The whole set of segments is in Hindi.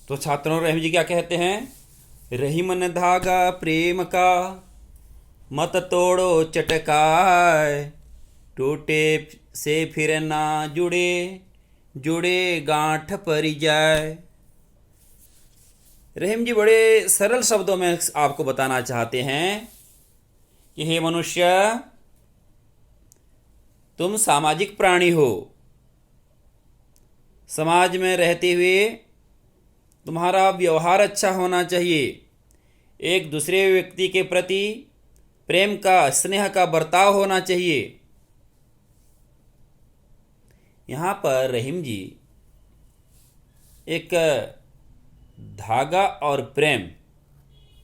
तो छात्रों, रहीम जी क्या कहते हैं? रहीमन धागा प्रेम का, मत तोड़ो चटकाए, टूटे से फिर ना जुड़े, जुड़े गांठ पर जाए। रहीम जी बड़े सरल शब्दों में आपको बताना चाहते हैं कि हे मनुष्य, तुम सामाजिक प्राणी हो। समाज में रहते हुए तुम्हारा व्यवहार अच्छा होना चाहिए। एक दूसरे व्यक्ति के प्रति प्रेम का, स्नेह का बर्ताव होना चाहिए। यहाँ पर रहीम जी एक धागा और प्रेम,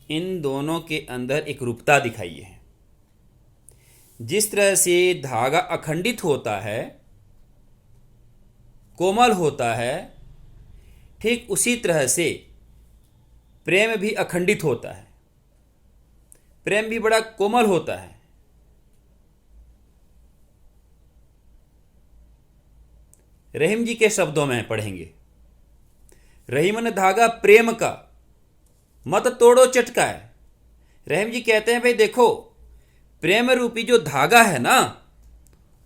इन दोनों के अंदर एक रूपता दिखाई है। जिस तरह से धागा अखंडित होता है, कोमल होता है, ठीक उसी तरह से प्रेम भी अखंडित होता है। प्रेम भी बड़ा कोमल होता है। रहीम जी के शब्दों में पढ़ेंगे, रहीमन धागा प्रेम का, मत तोड़ो चटकाए। रहीम जी कहते हैं भाई देखो, प्रेम रूपी जो धागा है ना,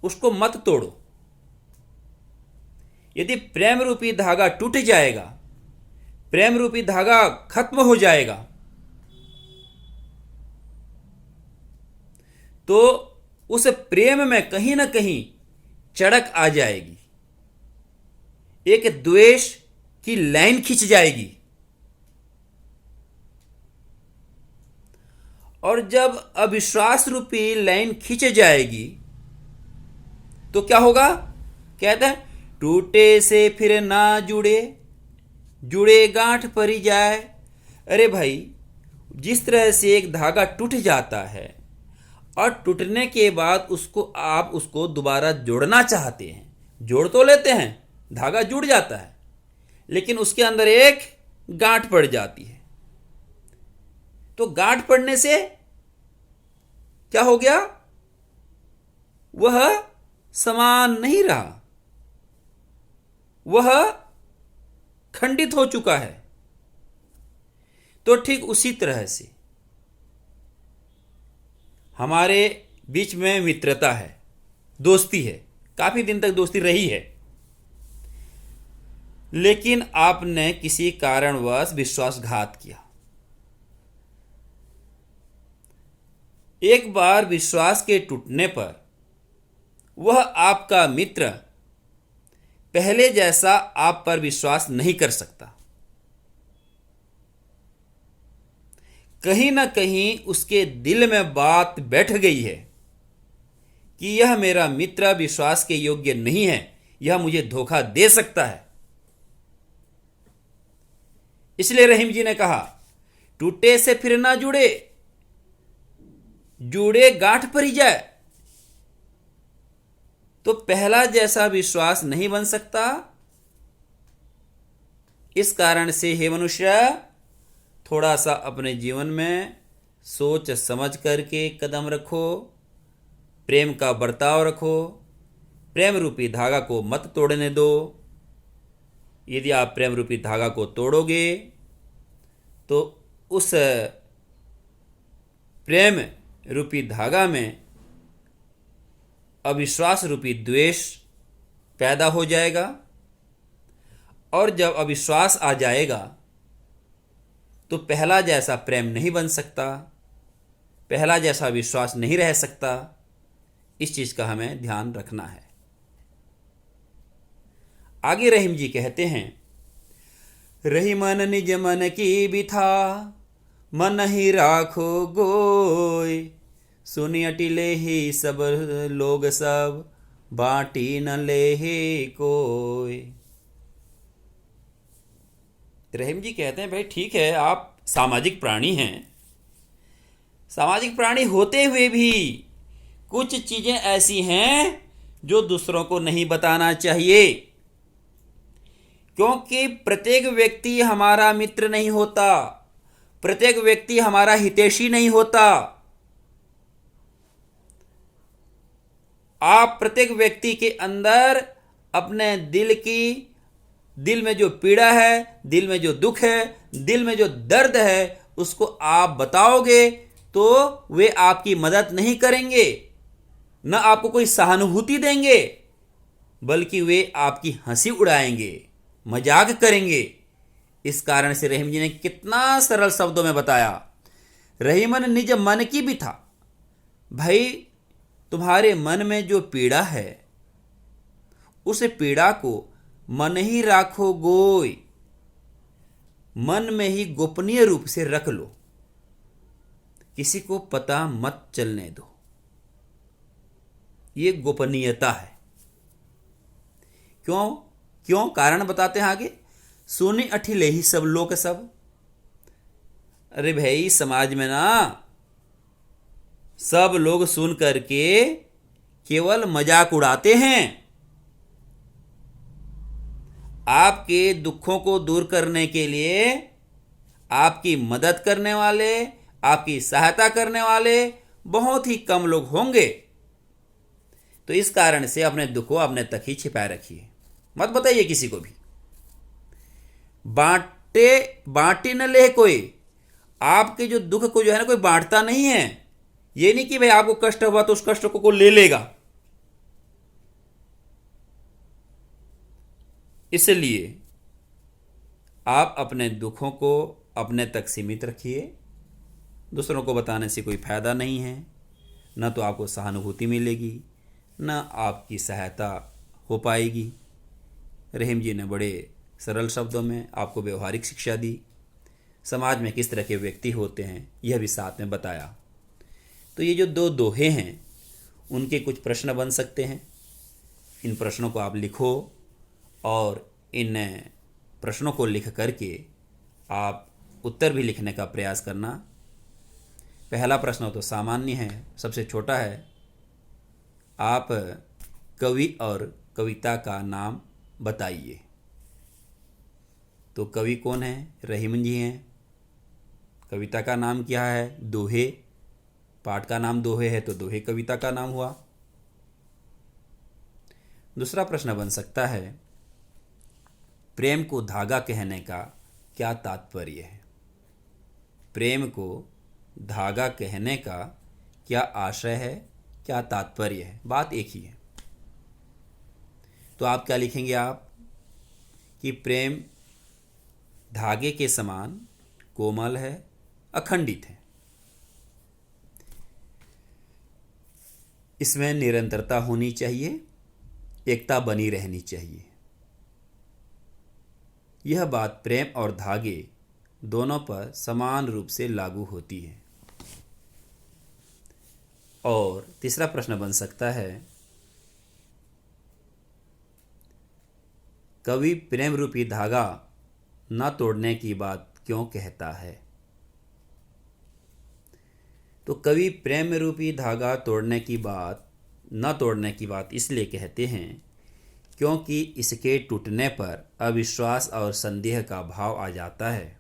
उसको मत तोड़ो। यदि प्रेम रूपी धागा टूट जाएगा, प्रेम रूपी धागा खत्म हो जाएगा, तो उस प्रेम में कहीं ना कहीं चड़क आ जाएगी, एक द्वेष की लाइन खिंच जाएगी। और जब अविश्वास रूपी लाइन खिंच जाएगी तो क्या होगा? कहते हैं टूटे से फिर ना जुड़े, जुड़े गांठ परी जाए। अरे भाई, जिस तरह से एक धागा टूट जाता है और टूटने के बाद आप उसको दोबारा जोड़ना चाहते हैं, जोड़ तो लेते हैं, धागा जुड़ जाता है, लेकिन उसके अंदर एक गांठ पड़ जाती है। तो गांठ पड़ने से क्या हो गया? वह समान नहीं रहा, वह खंडित हो चुका है। तो ठीक उसी तरह से हमारे बीच में मित्रता है, दोस्ती है, काफी दिन तक दोस्ती रही है, लेकिन आपने किसी कारणवश विश्वासघात किया। एक बार विश्वास के टूटने पर वह आपका मित्र पहले जैसा आप पर विश्वास नहीं कर सकता। कहीं ना कहीं उसके दिल में बात बैठ गई है कि यह मेरा मित्र विश्वास के योग्य नहीं है, यह मुझे धोखा दे सकता है। इसलिए रहीम जी ने कहा, टूटे से फिर ना जुड़े, जुड़े गांठ पर ही जाए। तो पहला जैसा विश्वास नहीं बन सकता। इस कारण से हे मनुष्य, थोड़ा सा अपने जीवन में सोच समझ करके कदम रखो, प्रेम का बर्ताव रखो, प्रेम रूपी धागा को मत तोड़ने दो। यदि आप प्रेम रूपी धागा को तोड़ोगे तो उस प्रेम रूपी धागा में अविश्वास रूपी द्वेष पैदा हो जाएगा, और जब अविश्वास आ जाएगा तो पहला जैसा प्रेम नहीं बन सकता, पहला जैसा विश्वास नहीं रह सकता। इस चीज का हमें ध्यान रखना है। आगे रहीम जी कहते हैं, रहीमन निज मन की बिथा, मन ही राखो गोय, सुनि अटिले ही सब लोग सब, बाटी न ले ही कोय। रहीम जी कहते हैं भाई ठीक है, आप सामाजिक प्राणी हैं, सामाजिक प्राणी होते हुए भी कुछ चीजें ऐसी हैं जो दूसरों को नहीं बताना चाहिए, क्योंकि प्रत्येक व्यक्ति हमारा मित्र नहीं होता, प्रत्येक व्यक्ति हमारा हितैषी नहीं होता। आप प्रत्येक व्यक्ति के अंदर अपने दिल की दिल में जो पीड़ा है, दिल में जो दुख है, दिल में जो दर्द है, उसको आप बताओगे तो वे आपकी मदद नहीं करेंगे, न आपको कोई सहानुभूति देंगे, बल्कि वे आपकी हंसी उड़ाएंगे, मजाक करेंगे। इस कारण से रहीम जी ने कितना सरल शब्दों में बताया। रहीमन निज मन की भी था, भाई तुम्हारे मन में जो पीड़ा है उस पीड़ा को मन ही राखो गोय, मन में ही गोपनीय रूप से रख लो, किसी को पता मत चलने दो। ये गोपनीयता है। क्यों क्यों कारण बताते हैं आगे। सोने अठिले ही सब लोग सब। अरे भाई समाज में ना सब लोग सुन करके केवल मजाक उड़ाते हैं। आपके दुखों को दूर करने के लिए आपकी मदद करने वाले, आपकी सहायता करने वाले बहुत ही कम लोग होंगे। तो इस कारण से अपने दुख को अपने तक ही छिपाए रखिए, मत बताइए किसी को भी। बांटे न ले कोई। आपके जो दुख को जो है ना कोई बांटता नहीं है। ये नहीं कि भाई आपको कष्ट हुआ तो उस कष्ट को कोई ले लेगा। इसलिए आप अपने दुखों को अपने तक सीमित रखिए। दूसरों को बताने से कोई फायदा नहीं है। न तो आपको सहानुभूति मिलेगी, न आपकी सहायता हो पाएगी। रहीम जी ने बड़े सरल शब्दों में आपको व्यवहारिक शिक्षा दी। समाज में किस तरह के व्यक्ति होते हैं यह भी साथ में बताया। तो ये जो दो दोहे हैं उनके कुछ प्रश्न बन सकते हैं। इन प्रश्नों को आप लिखो और इन प्रश्नों को लिख करके आप उत्तर भी लिखने का प्रयास करना। पहला प्रश्न तो सामान्य है, सबसे छोटा है। आप कवि और कविता का नाम बताइए। तो कवि कौन है? रहीमन जी हैं। कविता का नाम क्या है? दोहे। पाठ का नाम दोहे है तो दोहे कविता का नाम हुआ। दूसरा प्रश्न बन सकता है, प्रेम को धागा कहने का क्या तात्पर्य है? प्रेम को धागा कहने का क्या आशय है, क्या तात्पर्य है? बात एक ही है। तो आप क्या लिखेंगे आप कि प्रेम धागे के समान कोमल है, अखंडित है, इसमें निरंतरता होनी चाहिए, एकता बनी रहनी चाहिए। यह बात प्रेम और धागे दोनों पर समान रूप से लागू होती है। और तीसरा प्रश्न बन सकता है, कवि प्रेम रूपी धागा न तोड़ने की बात क्यों कहता है? तो कवि प्रेम रूपी धागा तोड़ने की बात न तोड़ने की बात इसलिए कहते हैं क्योंकि इसके टूटने पर अविश्वास और संदेह का भाव आ जाता है।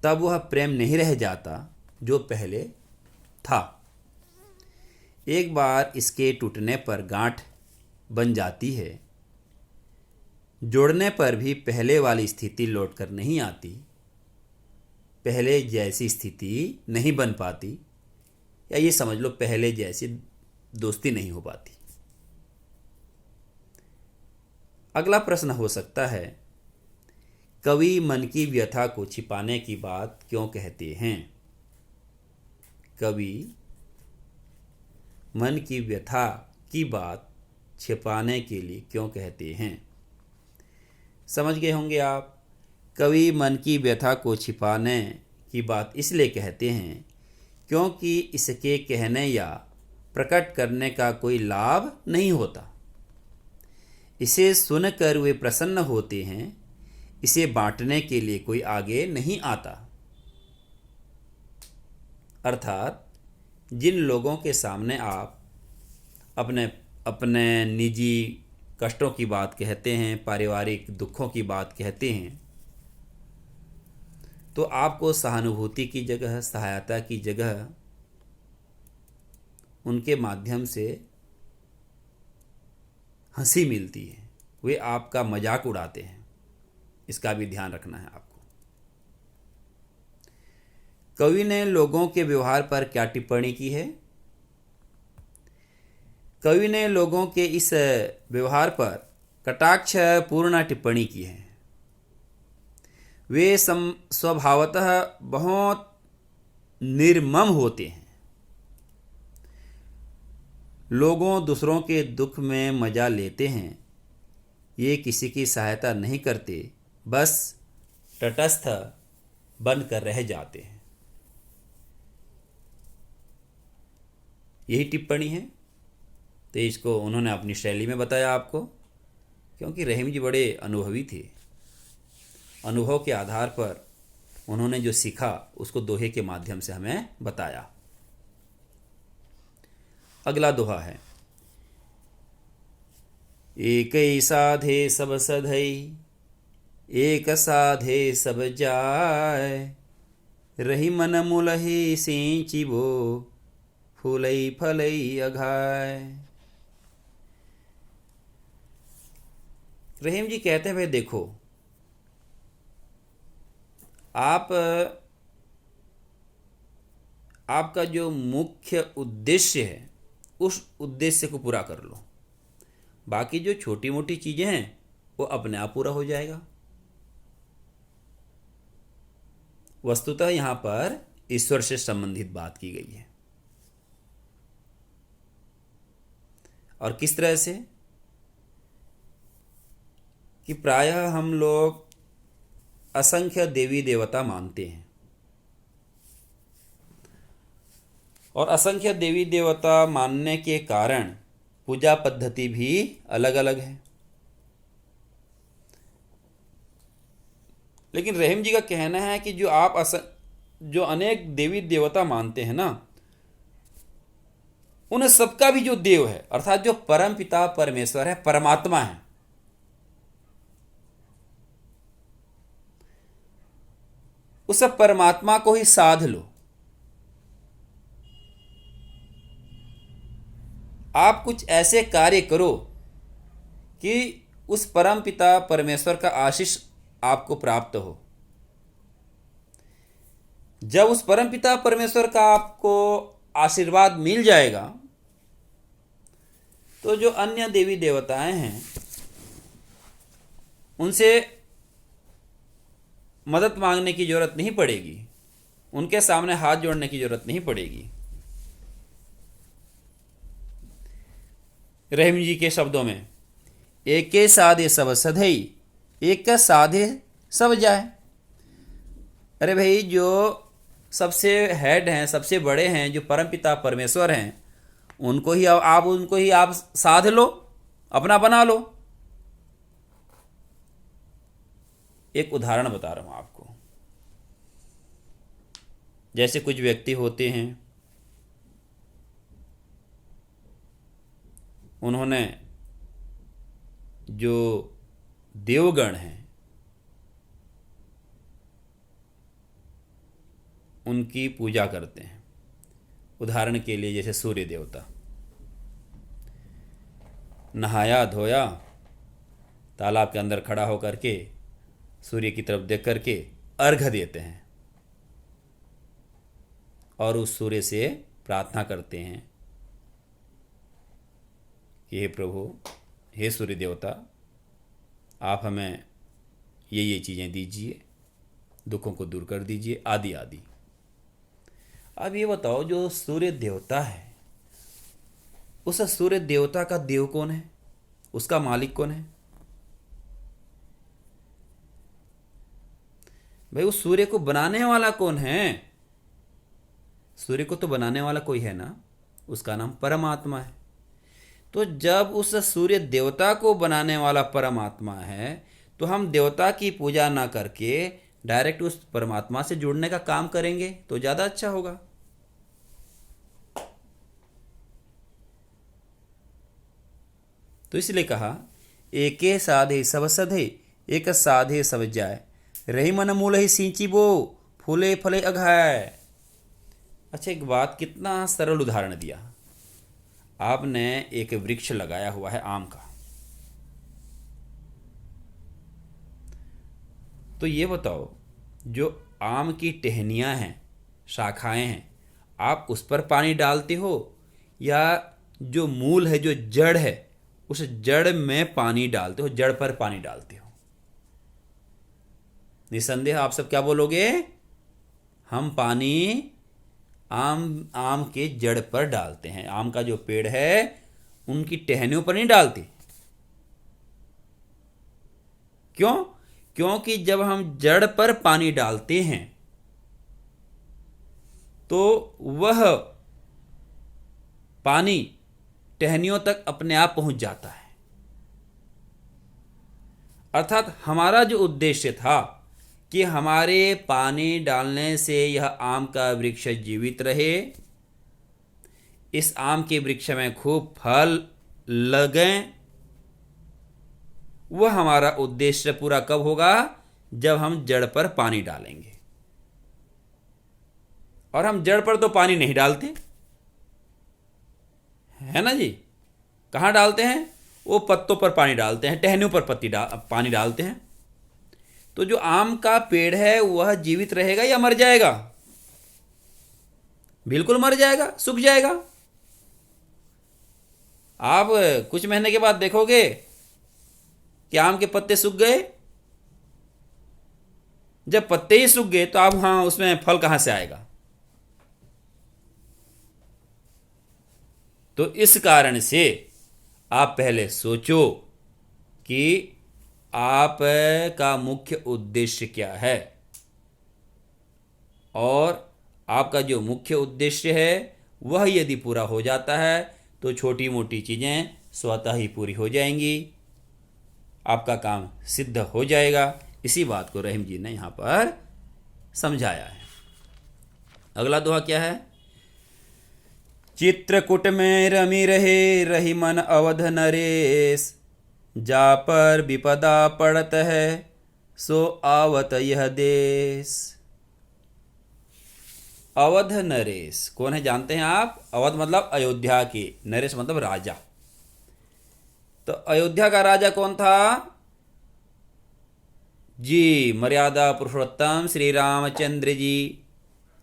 तब वह प्रेम नहीं रह जाता जो पहले था। एक बार इसके टूटने पर गांठ बन जाती है, जोड़ने पर भी पहले वाली स्थिति लौटकर नहीं आती, पहले जैसी स्थिति नहीं बन पाती, या ये समझ लो पहले जैसी दोस्ती नहीं हो पाती। अगला प्रश्न हो सकता है, कवि मन की व्यथा को छिपाने की बात क्यों कहते हैं? कवि मन की व्यथा की बात छिपाने के लिए क्यों कहते हैं? समझ गए होंगे आप। कवि मन की व्यथा को छिपाने की बात इसलिए कहते हैं क्योंकि इसके कहने या प्रकट करने का कोई लाभ नहीं होता। इसे सुनकर वे प्रसन्न होते हैं, इसे बांटने के लिए कोई आगे नहीं आता। अर्थात जिन लोगों के सामने आप अपने अपने निजी कष्टों की बात कहते हैं, पारिवारिक दुखों की बात कहते हैं, तो आपको सहानुभूति की जगह, सहायता की जगह उनके माध्यम से हंसी मिलती है, वे आपका मजाक उड़ाते हैं। इसका भी ध्यान रखना है आपको। कवि ने लोगों के व्यवहार पर क्या टिप्पणी की है? कवि ने लोगों के इस व्यवहार पर कटाक्ष पूर्ण टिप्पणी की है। वे स्वभावतः बहुत निर्मम होते हैं। लोगों दूसरों के दुख में मजा लेते हैं। ये किसी की सहायता नहीं करते, बस तटस्थ बनकर रह जाते हैं। यही टिप्पणी है। तो इसको उन्होंने अपनी शैली में बताया आपको, क्योंकि रहीम जी बड़े अनुभवी थे। अनुभव के आधार पर उन्होंने जो सीखा उसको दोहे के माध्यम से हमें बताया। अगला दोहा है, एक ही साधे सब सधई, एक साधे सब जाय, रही मन मुलहि सिंचिबो, फूलई फलई अघाय। रहीम जी कहते हैं, भाई देखो, आपका जो मुख्य उद्देश्य है उस उद्देश्य को पूरा कर लो। बाकी जो छोटी मोटी चीजें हैं वो अपने आप पूरा हो जाएगा। वस्तुतः यहां पर ईश्वर से संबंधित बात की गई है। और किस तरह से कि प्रायः हम लोग असंख्य देवी देवता मानते हैं, और असंख्य देवी देवता मानने के कारण पूजा पद्धति भी अलग अलग है। लेकिन रहीम जी का कहना है कि जो आप जो अनेक देवी देवता मानते हैं ना, उन सबका भी जो देव है, अर्थात जो परम पिता परमेश्वर है, परमात्मा है, उस परमात्मा को ही साध लो। आप कुछ ऐसे कार्य करो कि उस परम पिता परमेश्वर का आशीष आपको प्राप्त हो। जब उस परम पिता परमेश्वर का आपको आशीर्वाद मिल जाएगा तो जो अन्य देवी देवताएं हैं उनसे मदद मांगने की जरूरत नहीं पड़ेगी, उनके सामने हाथ जोड़ने की जरूरत नहीं पड़ेगी। रहीम जी के शब्दों में, एक के साधे सब सधई, एक का साधे सब जाए। अरे भाई, जो सबसे हेड हैं, सबसे बड़े हैं, जो परमपिता परमेश्वर हैं, उनको ही आप साध लो, अपना बना लो। एक उदाहरण बता रहा हूं आपको। जैसे कुछ व्यक्ति होते हैं, उन्होंने जो देवगण हैं उनकी पूजा करते हैं। उदाहरण के लिए जैसे सूर्य देवता, नहाया धोया, तालाब के अंदर खड़ा होकर के सूर्य की तरफ देख करके अर्घ्य देते हैं और उस सूर्य से प्रार्थना करते हैं कि हे प्रभु, हे सूर्य देवता, आप हमें ये चीज़ें दीजिए, दुखों को दूर कर दीजिए, आदि आदि। अब ये बताओ, जो सूर्य देवता है, उस सूर्य देवता का देव कौन है? उसका मालिक कौन है? भाई, उस सूर्य को बनाने वाला कौन है? सूर्य को तो बनाने वाला कोई है ना, उसका नाम परमात्मा है। तो जब उस सूर्य देवता को बनाने वाला परमात्मा है, तो हम देवता की पूजा ना करके डायरेक्ट उस परमात्मा से जुड़ने का काम करेंगे तो ज़्यादा अच्छा होगा। तो इसलिए कहा, एके साधे सब सधे, एक साधे सब जाय, रही मन मूल ही सिंचिबो, फूले फले अघाय। अच्छा, एक बात, कितना सरल उदाहरण दिया। आपने एक वृक्ष लगाया हुआ है आम का, तो ये बताओ, जो आम की टहनियाँ हैं, शाखाएं हैं, आप उस पर पानी डालते हो या जो मूल है, जो जड़ है, उस जड़ में पानी डालते हो, जड़ पर पानी डालते हो? निसंदेह आप सब क्या बोलोगे? हम पानी आम के जड़ पर डालते हैं। आम का जो पेड़ है उनकी टहनियों पर नहीं डालते। क्यों? क्योंकि जब हम जड़ पर पानी डालते हैं तो वह पानी टहनियों तक अपने आप पहुंच जाता है। अर्थात हमारा जो उद्देश्य था कि हमारे पानी डालने से यह आम का वृक्ष जीवित रहे, इस आम के वृक्ष में खूब फल लगें, वह हमारा उद्देश्य पूरा कब होगा? जब हम जड़ पर पानी डालेंगे। और हम जड़ पर तो पानी नहीं डालते, है ना जी? कहाँ डालते हैं? वो पत्तों पर पानी डालते हैं, टहनियों पर पानी डालते हैं। तो जो आम का पेड़ है वह जीवित रहेगा या मर जाएगा? बिल्कुल मर जाएगा, सूख जाएगा। आप कुछ महीने के बाद देखोगे कि आम के पत्ते सूख गए। जब पत्ते ही सूख गए तो आप वहां उसमें फल कहां से आएगा? तो इस कारण से आप पहले सोचो कि आप का मुख्य उद्देश्य क्या है, और आपका जो मुख्य उद्देश्य है वह यदि पूरा हो जाता है तो छोटी मोटी चीज़ें स्वतः ही पूरी हो जाएंगी, आपका काम सिद्ध हो जाएगा। इसी बात को रहीम जी ने यहाँ पर समझाया है। अगला दोहा क्या है? चित्रकूट में रमी रहे, रही मन अवध नरेश, जा पर विपदा पड़त है, सो आवत यह देश। अवध नरेश कौन है जानते हैं आप? अवध मतलब अयोध्या के, नरेश मतलब राजा। तो अयोध्या का राजा कौन था जी? मर्यादा पुरुषोत्तम श्री रामचंद्र जी।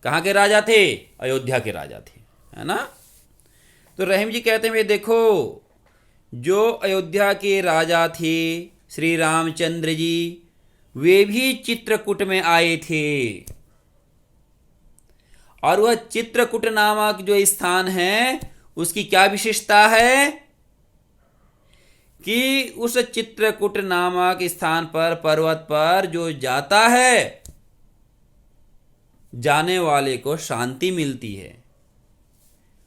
कहाँ के राजा थे? अयोध्या के राजा थे, है ना? तो रहीम जी कहते हैं, देखो, जो अयोध्या के राजा थे श्री रामचंद्र जी, वे भी चित्रकूट में आए थे। और वह चित्रकूट नामक जो स्थान है उसकी क्या विशेषता है कि उस चित्रकूट नामक स्थान पर, पर्वत पर जो जाता है, जाने वाले को शांति मिलती है।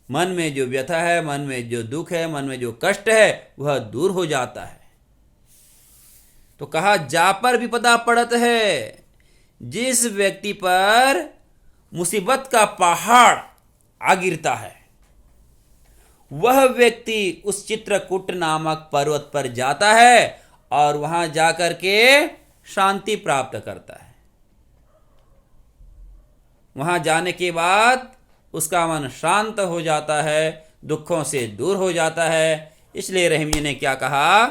मन में जो व्यथा है, मन में जो दुख है, मन में जो कष्ट है, वह दूर हो जाता है। तो कहा, जा पर विपदा पड़त है। जिस व्यक्ति पर मुसीबत का पहाड़ आ गिरता है, वह व्यक्ति उस चित्रकूट नामक पर्वत पर जाता है और वहां जाकर के शांति प्राप्त करता है। वहां जाने के बाद उसका मन शांत हो जाता है, दुखों से दूर हो जाता है। इसलिए रहीम जी ने क्या कहा?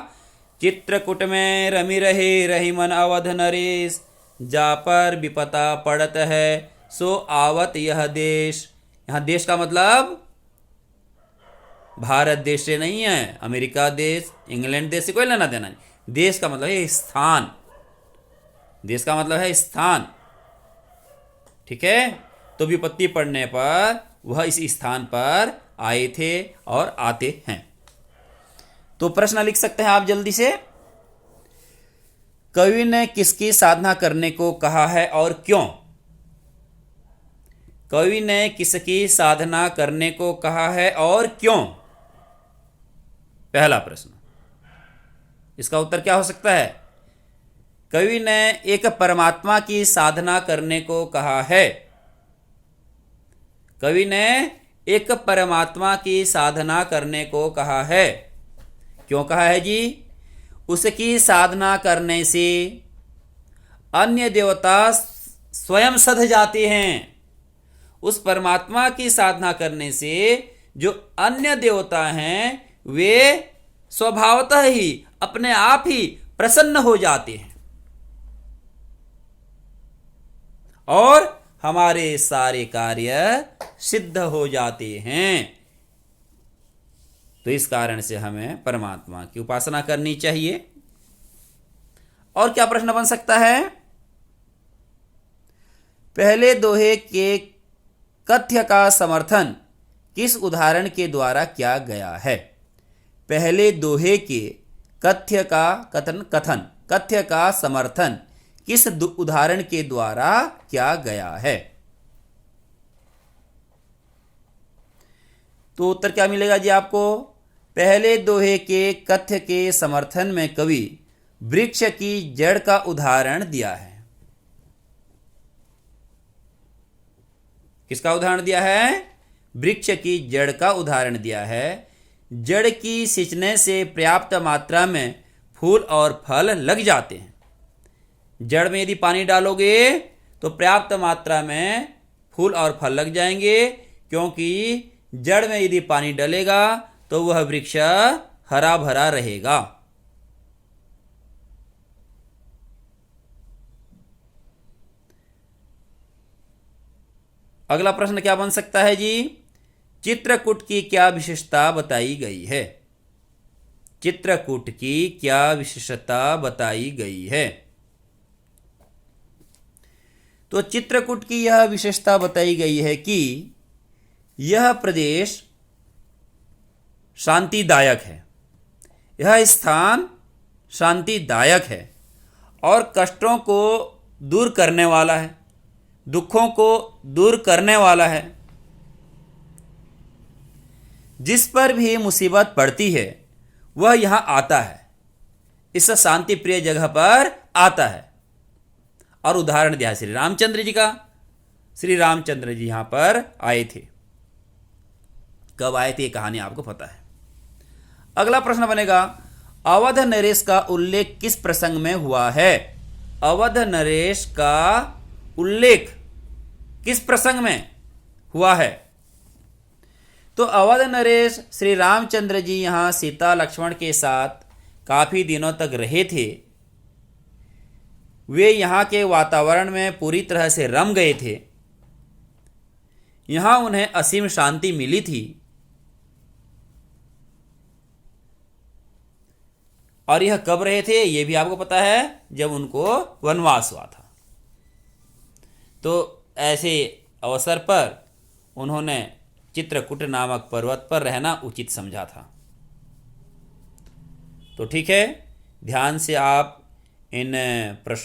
चित्रकूट में रमी रहे, रही मन अवध नरेश, जा पर विपदा पड़त है, सो आवत यह देश। यहां देश का मतलब भारत देश से नहीं है, अमेरिका देश, इंग्लैंड देश से कोई लेना देना नहीं। देश का मतलब है स्थान। देश का मतलब है स्थान, ठीक है? तो विपत्ति पड़ने पर वह इस स्थान पर आए थे और आते हैं। तो प्रश्न लिख सकते हैं आप जल्दी से। कवि ने किसकी साधना करने को कहा है और क्यों? कवि ने किसकी साधना करने को कहा है और क्यों? पहला प्रश्न। इसका उत्तर क्या हो सकता है? कवि ने एक परमात्मा की साधना करने को कहा है। कवि ने एक परमात्मा की साधना करने को कहा है। क्यों कहा है जी? उसकी साधना करने से अन्य देवता स्वयं सध जाते हैं। उस परमात्मा की साधना करने से जो अन्य देवता हैं वे स्वभावतः ही अपने आप ही प्रसन्न हो जाते हैं। और हमारे सारे कार्य सिद्ध हो जाते हैं। तो इस कारण से हमें परमात्मा की उपासना करनी चाहिए। और क्या प्रश्न बन सकता है? पहले दोहे के कथ्य का समर्थन किस उदाहरण के द्वारा किया गया है? पहले दोहे के कथ्य का समर्थन किस उदाहरण के द्वारा किया गया है? तो उत्तर क्या मिलेगा जी आपको? पहले दोहे के कथ्य के समर्थन में कवि वृक्ष की जड़ का उदाहरण दिया है। किसका उदाहरण दिया है? वृक्ष की जड़ का उदाहरण दिया है। जड़ की सिंचने से पर्याप्त मात्रा में फूल और फल लग जाते हैं। जड़ में यदि पानी डालोगे तो पर्याप्त मात्रा में फूल और फल लग जाएंगे, क्योंकि जड़ में यदि पानी डलेगा तो वह वृक्ष हरा भरा रहेगा। अगला प्रश्न क्या बन सकता है जी? चित्रकूट की क्या विशेषता बताई गई है? चित्रकूट की क्या विशेषता बताई गई है? तो चित्रकूट की यह विशेषता बताई गई है कि यह प्रदेश शांतिदायक है। यह स्थान शांतिदायक है और कष्टों को दूर करने वाला है, दुखों को दूर करने वाला है। जिस पर भी मुसीबत पड़ती है वह यहाँ आता है, इस शांति प्रिय जगह पर आता है। और उदाहरण दिया श्री रामचंद्र जी का। श्री रामचंद्र जी यहाँ पर आए थे। कब आए थे ये कहानी आपको पता है। अगला प्रश्न बनेगा, अवध नरेश का उल्लेख किस प्रसंग में हुआ है? अवध नरेश का उल्लेख किस प्रसंग में हुआ है? तो अवध नरेश श्री रामचंद्र जी यहाँ सीता लक्ष्मण के साथ काफी दिनों तक रहे थे। वे यहाँ के वातावरण में पूरी तरह से रम गए थे। यहाँ उन्हें असीम शांति मिली थी। और यह कब रहे थे ये भी आपको पता है, जब उनको वनवास हुआ था। तो ऐसे अवसर पर उन्होंने चित्रकूट नामक पर्वत पर रहना उचित समझा था। तो ठीक है, ध्यान से आप इन प्रश्नों